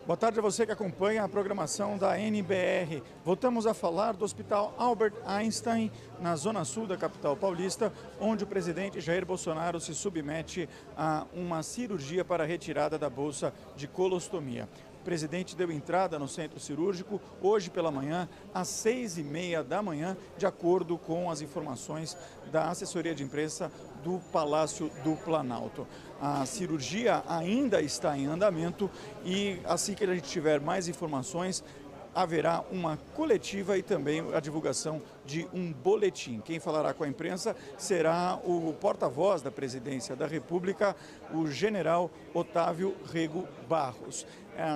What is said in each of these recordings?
Boa tarde a você que acompanha a programação da NBR. Voltamos a falar do Hospital Albert Einstein, na zona sul da capital paulista, onde o presidente Jair Bolsonaro se submete a uma cirurgia para a retirada da bolsa de colostomia. O presidente deu entrada no centro cirúrgico hoje pela manhã, às 6h30 da manhã, de acordo com as informações da assessoria de imprensa do Palácio do Planalto. A cirurgia ainda está em andamento e assim que a gente tiver mais informações, haverá uma coletiva e também a divulgação de um boletim. Quem falará com a imprensa será o porta-voz da Presidência da República, o general Otávio Rego Barros.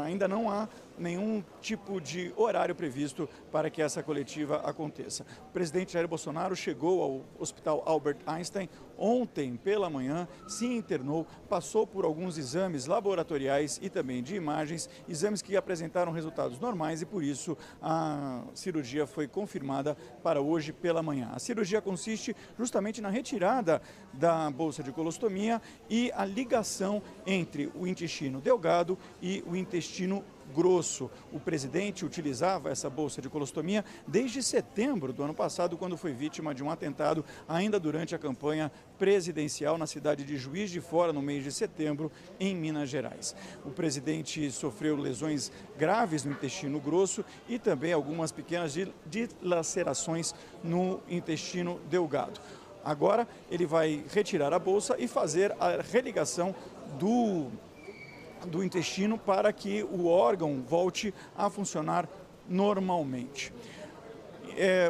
Ainda não há nenhum tipo de horário previsto para que essa coletiva aconteça. O presidente Jair Bolsonaro chegou ao Hospital Albert Einstein ontem pela manhã, se internou, passou por alguns exames laboratoriais e também de imagens, exames que apresentaram resultados normais e por isso a cirurgia foi confirmada para hoje pela manhã. A cirurgia consiste justamente na retirada da bolsa de colostomia e a ligação entre o intestino delgado e o intestino grosso. O presidente utilizava essa bolsa de colostomia desde setembro do ano passado, quando foi vítima de um atentado ainda durante a campanha presidencial na cidade de Juiz de Fora, no mês de setembro, em Minas Gerais. O presidente sofreu lesões graves no intestino grosso e também algumas pequenas dilacerações no intestino delgado. Agora ele vai retirar a bolsa e fazer a religação do intestino para que o órgão volte a funcionar normalmente.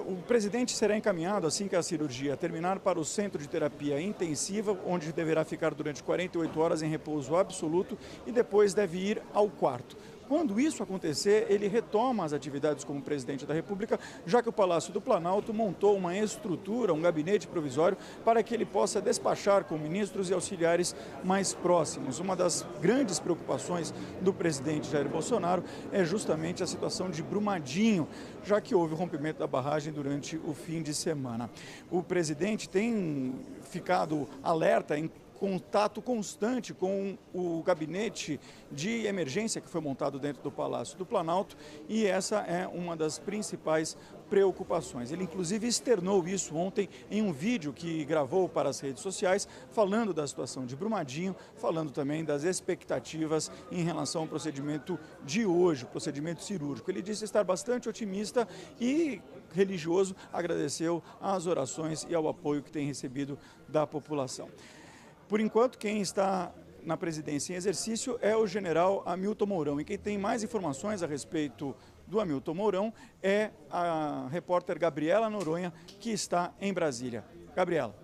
O presidente será encaminhado, assim que a cirurgia terminar, para o centro de terapia intensiva, onde deverá ficar durante 48 horas em repouso absoluto e depois deve ir ao quarto. Quando isso acontecer, ele retoma as atividades como presidente da República, já que o Palácio do Planalto montou uma estrutura, um gabinete provisório, para que ele possa despachar com ministros e auxiliares mais próximos. Uma das grandes preocupações do presidente Jair Bolsonaro é justamente a situação de Brumadinho, já que houve o rompimento da barragem durante o fim de semana. O presidente tem ficado alerta em contato constante com o gabinete de emergência que foi montado dentro do Palácio do Planalto e essa é uma das principais preocupações. Ele inclusive externou isso ontem em um vídeo que gravou para as redes sociais, falando da situação de Brumadinho, falando também das expectativas em relação ao procedimento de hoje, o procedimento cirúrgico. Ele disse estar bastante otimista e religioso, agradeceu às orações e ao apoio que tem recebido da população. Por enquanto, quem está na presidência em exercício é o general Hamilton Mourão. E quem tem mais informações a respeito do Hamilton Mourão é a repórter Gabriela Noronha, que está em Brasília. Gabriela.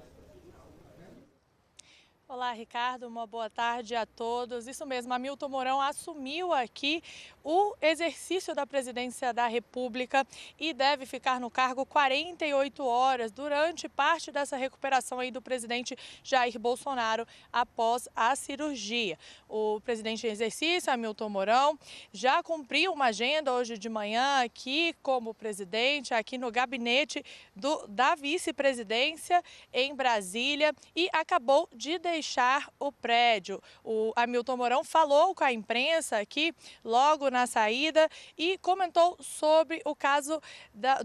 Olá, Ricardo, uma boa tarde a todos. Isso mesmo, Hamilton Mourão assumiu aqui o exercício da presidência da República e deve ficar no cargo 48 horas durante parte dessa recuperação aí do presidente Jair Bolsonaro após a cirurgia. O presidente em exercício, Hamilton Mourão, já cumpriu uma agenda hoje de manhã aqui como presidente, aqui no gabinete da vice-presidência em Brasília e acabou de deixar o prédio. O Hamilton Mourão falou com a imprensa aqui logo na saída e comentou sobre o caso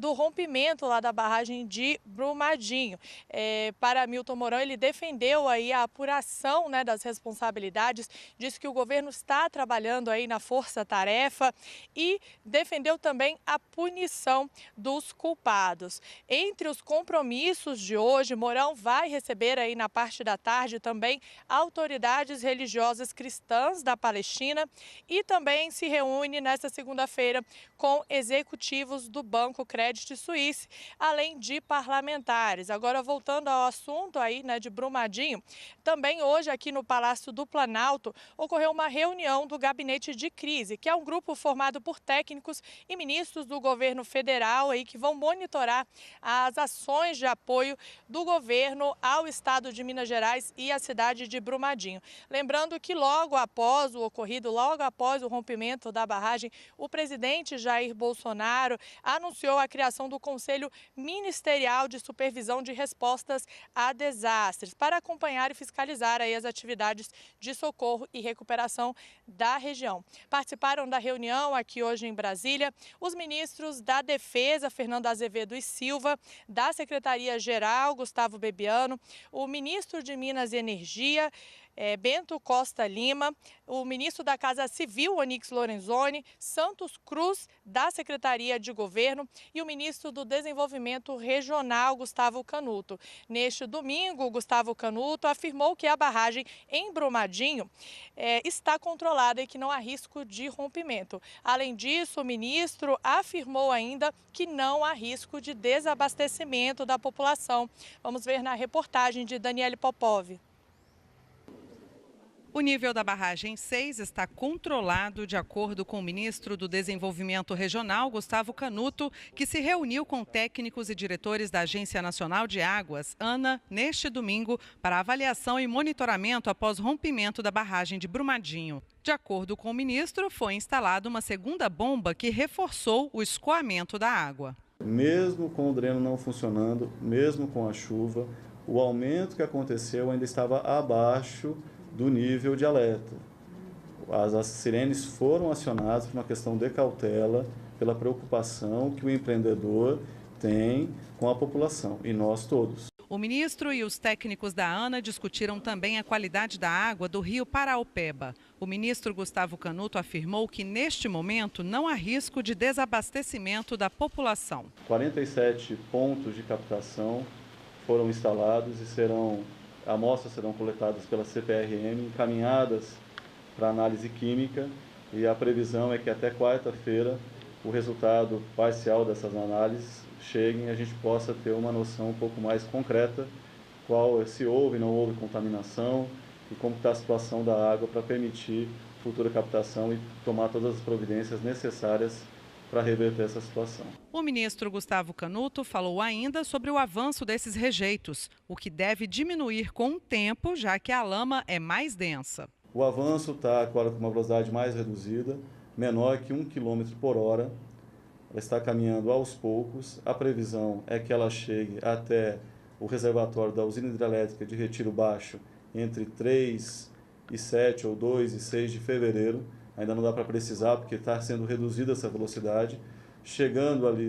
do rompimento lá da barragem de Brumadinho. Para Hamilton Mourão, ele defendeu aí a apuração, né, das responsabilidades, disse que o governo está trabalhando aí na força-tarefa e defendeu também a punição dos culpados. Entre os compromissos de hoje, Mourão vai receber aí na parte da tarde também autoridades religiosas cristãs da Palestina e também se reúne nesta segunda-feira com executivos do Banco Credit Suisse, além de parlamentares. Agora, voltando ao assunto aí, né, de Brumadinho, também hoje aqui no Palácio do Planalto ocorreu uma reunião do Gabinete de Crise, que é um grupo formado por técnicos e ministros do governo federal aí que vão monitorar as ações de apoio do governo ao estado de Minas Gerais e à cidade cidade de Brumadinho. Lembrando que logo após o ocorrido, logo após o rompimento da barragem, o presidente Jair Bolsonaro anunciou a criação do Conselho Ministerial de Supervisão de Respostas a Desastres para acompanhar e fiscalizar aí as atividades de socorro e recuperação da região. Participaram da reunião aqui hoje em Brasília os ministros da Defesa, Fernando Azevedo e Silva, da Secretaria-Geral, Gustavo Bebiano, o ministro de Minas e Energia, Bento Costa Lima, o ministro da Casa Civil, Onyx Lorenzoni, Santos Cruz, da Secretaria de Governo, e o ministro do Desenvolvimento Regional, Gustavo Canuto. Neste domingo, Gustavo Canuto afirmou que a barragem em Brumadinho está controlada e que não há risco de rompimento. Além disso, o ministro afirmou ainda que não há risco de desabastecimento da população. Vamos ver na reportagem de Daniele Popov. O nível da barragem 6 está controlado, de acordo com o ministro do Desenvolvimento Regional, Gustavo Canuto, que se reuniu com técnicos e diretores da Agência Nacional de Águas, ANA, neste domingo, para avaliação e monitoramento após rompimento da barragem de Brumadinho. De acordo com o ministro, foi instalada uma segunda bomba que reforçou o escoamento da água. Mesmo com o dreno não funcionando, mesmo com a chuva, o aumento que aconteceu ainda estava abaixo do nível de alerta. As sirenes foram acionadas por uma questão de cautela, pela preocupação que o empreendedor tem com a população e nós todos. O ministro e os técnicos da ANA discutiram também a qualidade da água do rio Paraopeba. O ministro Gustavo Canuto afirmou que, neste momento, não há risco de desabastecimento da população. 47 pontos de captação foram instalados e amostras serão coletadas pela CPRM, encaminhadas para análise química, e a previsão é que até quarta-feira o resultado parcial dessas análises chegue e a gente possa ter uma noção um pouco mais concreta se houve ou não houve contaminação e como está a situação da água para permitir futura captação e tomar todas as providências necessárias para reverter essa situação. O ministro Gustavo Canuto falou ainda sobre o avanço desses rejeitos, o que deve diminuir com o tempo, já que a lama é mais densa. O avanço está agora com uma velocidade mais reduzida, menor que 1 km por hora. Ela está caminhando aos poucos. A previsão é que ela chegue até o reservatório da usina hidrelétrica de Retiro Baixo entre 3 e 7 ou 2 e 6 de fevereiro. Ainda não dá para precisar, porque está sendo reduzida essa velocidade. Chegando ali,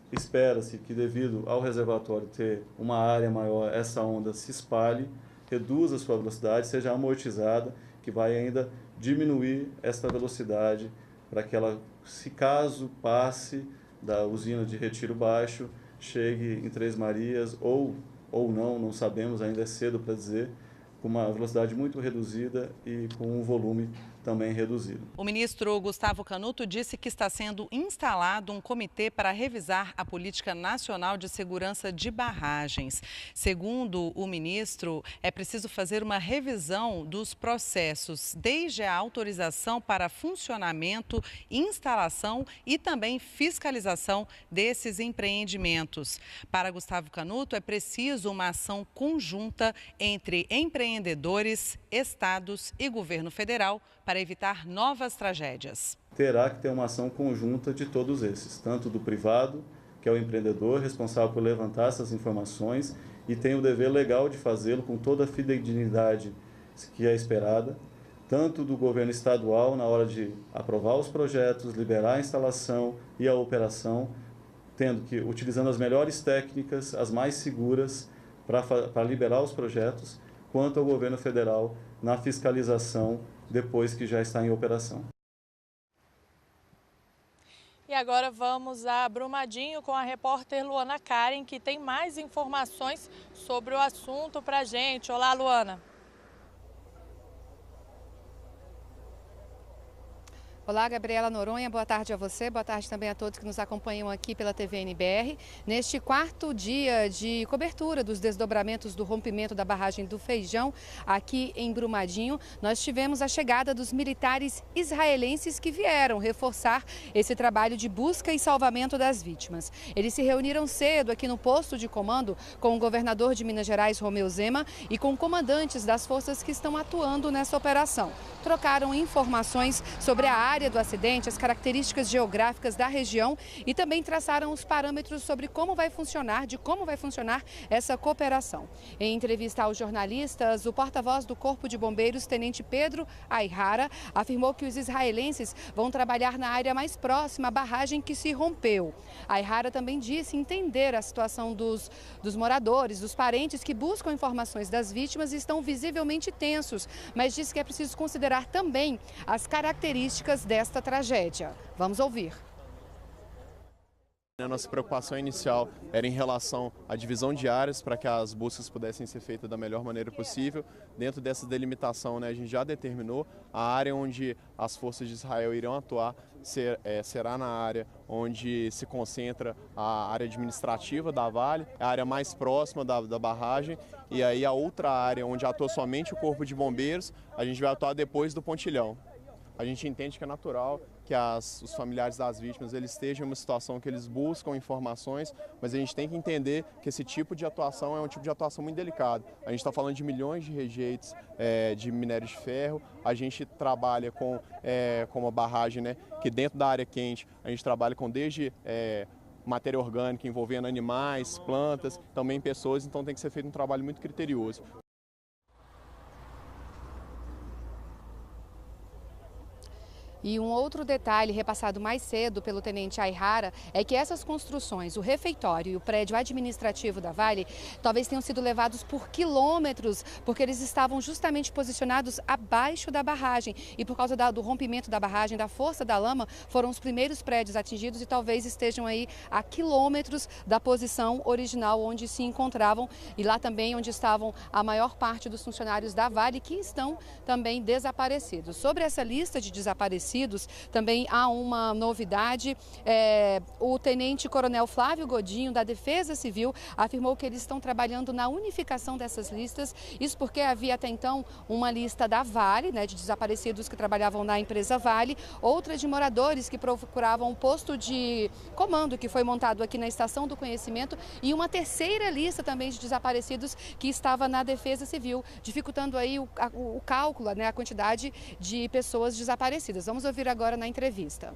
espera-se que, devido ao reservatório ter uma área maior, essa onda se espalhe, reduza a sua velocidade, seja amortizada, que vai ainda diminuir essa velocidade para que ela, se caso passe da usina de Retiro Baixo, chegue em Três Marias ou não sabemos, ainda é cedo para dizer, com uma velocidade muito reduzida e com um volume também reduzido. O ministro Gustavo Canuto disse que está sendo instalado um comitê para revisar a Política Nacional de Segurança de Barragens. Segundo o ministro, é preciso fazer uma revisão dos processos, desde a autorização para funcionamento, instalação e também fiscalização desses empreendimentos. Para Gustavo Canuto, é preciso uma ação conjunta entre empreendedores, estados e governo federal para evitar novas tragédias. Terá que ter uma ação conjunta de todos esses, tanto do privado, que é o empreendedor responsável por levantar essas informações e tem o dever legal de fazê-lo com toda a fidedignidade que é esperada, tanto do governo estadual na hora de aprovar os projetos, liberar a instalação e a operação, utilizando as melhores técnicas, as mais seguras para liberar os projetos, quanto ao governo federal na fiscalização depois que já está em operação. E agora vamos a Brumadinho com a repórter Luana Karen, que tem mais informações sobre o assunto para a gente. Olá, Luana. Olá, Gabriela Noronha, boa tarde a você, boa tarde também a todos que nos acompanham aqui pela TV NBR. Neste quarto dia de cobertura dos desdobramentos do rompimento da barragem do Feijão, aqui em Brumadinho, nós tivemos a chegada dos militares israelenses que vieram reforçar esse trabalho de busca e salvamento das vítimas. Eles se reuniram cedo aqui no posto de comando com o governador de Minas Gerais, Romeu Zema, e com comandantes das forças que estão atuando nessa operação. Trocaram informações sobre a área do acidente, as características geográficas da região e também traçaram os parâmetros sobre como vai funcionar, essa cooperação. Em entrevista aos jornalistas, o porta-voz do Corpo de Bombeiros, Tenente Pedro Aihara, afirmou que os israelenses vão trabalhar na área mais próxima à barragem que se rompeu. Aihara também disse entender a situação dos moradores, dos parentes que buscam informações das vítimas e estão visivelmente tensos, mas disse que é preciso considerar também as características desta tragédia. Vamos ouvir. A nossa preocupação inicial era em relação à divisão de áreas para que as buscas pudessem ser feitas da melhor maneira possível. Dentro dessa delimitação, a gente já determinou a área onde as forças de Israel irão atuar será na área onde se concentra a área administrativa da Vale, a área mais próxima da barragem, e aí a outra área onde atua somente o Corpo de Bombeiros, a gente vai atuar depois do pontilhão. A gente entende que é natural que os familiares das vítimas eles estejam em uma situação que eles buscam informações, mas a gente tem que entender que esse tipo de atuação é um tipo de atuação muito delicado. A gente está falando de milhões de rejeitos de minério de ferro, a gente trabalha com uma barragem, que dentro da área quente a gente trabalha com desde matéria orgânica envolvendo animais, plantas, também pessoas, então tem que ser feito um trabalho muito criterioso. E um outro detalhe repassado mais cedo pelo Tenente Aihara é que essas construções, o refeitório e o prédio administrativo da Vale, talvez tenham sido levados por quilômetros, porque eles estavam justamente posicionados abaixo da barragem. E por causa do rompimento da barragem, da força da lama, foram os primeiros prédios atingidos e talvez estejam aí a quilômetros da posição original onde se encontravam e lá também onde estavam a maior parte dos funcionários da Vale que estão também desaparecidos. Sobre essa lista de desaparecidos, também há uma novidade. O tenente-coronel Flávio Godinho, da Defesa Civil, afirmou que eles estão trabalhando na unificação dessas listas. Isso porque havia até então uma lista da Vale, de desaparecidos que trabalhavam na empresa Vale, outra de moradores que procuravam um posto de comando que foi montado aqui na Estação do Conhecimento e uma terceira lista também de desaparecidos que estava na Defesa Civil, dificultando aí o cálculo, a quantidade de pessoas desaparecidas. Vamos ouvir agora na entrevista.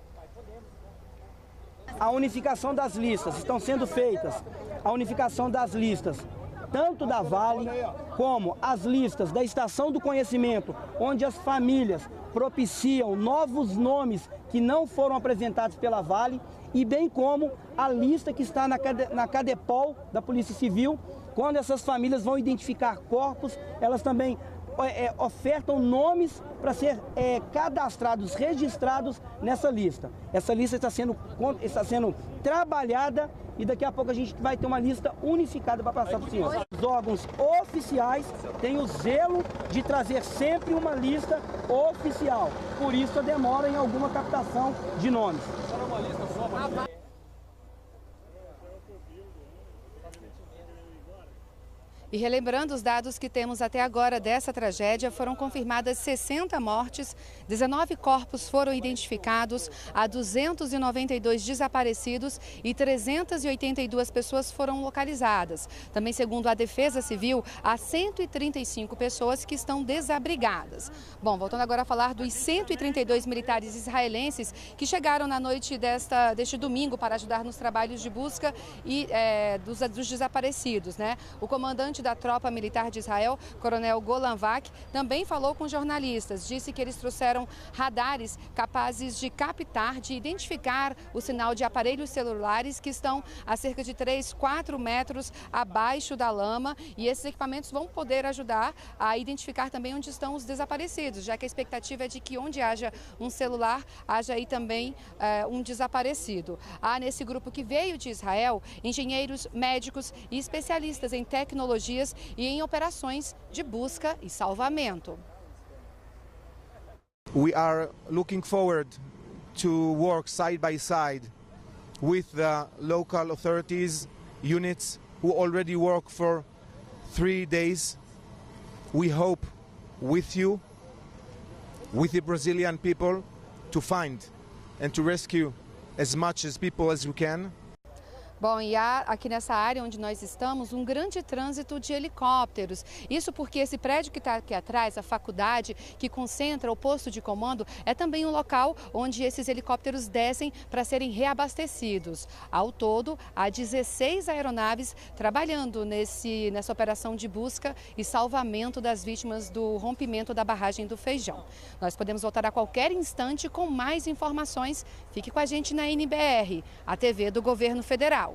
A unificação das listas, estão sendo feitas a unificação das listas, tanto da Vale como as listas da Estação do Conhecimento, onde as famílias propiciam novos nomes que não foram apresentados pela Vale, e bem como a lista que está na Cadepol da Polícia Civil, quando essas famílias vão identificar corpos, elas também ofertam nomes para ser cadastrados, registrados nessa lista. Essa lista está sendo trabalhada e daqui a pouco a gente vai ter uma lista unificada para passar para os senhores. Os órgãos oficiais têm o zelo de trazer sempre uma lista oficial. Por isso a demora em alguma captação de nomes. E relembrando os dados que temos até agora dessa tragédia, foram confirmadas 60 mortes, 19 corpos foram identificados, há 292 desaparecidos e 382 pessoas foram localizadas. Também, segundo a Defesa Civil, há 135 pessoas que estão desabrigadas. Bom, voltando agora a falar dos 132 militares israelenses que chegaram na noite deste domingo para ajudar nos trabalhos de busca e dos desaparecidos, O comandante da tropa militar de Israel, coronel Golan Vak, também falou com jornalistas. Disse que eles trouxeram radares capazes de captar, de identificar o sinal de aparelhos celulares que estão a cerca de 3, 4 metros abaixo da lama, e esses equipamentos vão poder ajudar a identificar também onde estão os desaparecidos, já que a expectativa é de que onde haja um celular, haja aí também um desaparecido. Há nesse grupo que veio de Israel engenheiros, médicos e especialistas em tecnologias e em operações de busca e salvamento. We are looking forward to work side by side with the local authorities, units who already work for 3 days. We hope with you, with the Brazilian people, to find and to rescue as much as people as we can. Bom, e há aqui nessa área onde nós estamos um grande trânsito de helicópteros. Isso porque esse prédio que está aqui atrás, a faculdade que concentra o posto de comando, é também um local onde esses helicópteros descem para serem reabastecidos. Ao todo, há 16 aeronaves trabalhando nessa operação de busca e salvamento das vítimas do rompimento da barragem do Feijão. Nós podemos voltar a qualquer instante com mais informações. Fique com a gente na NBR, a TV do Governo Federal.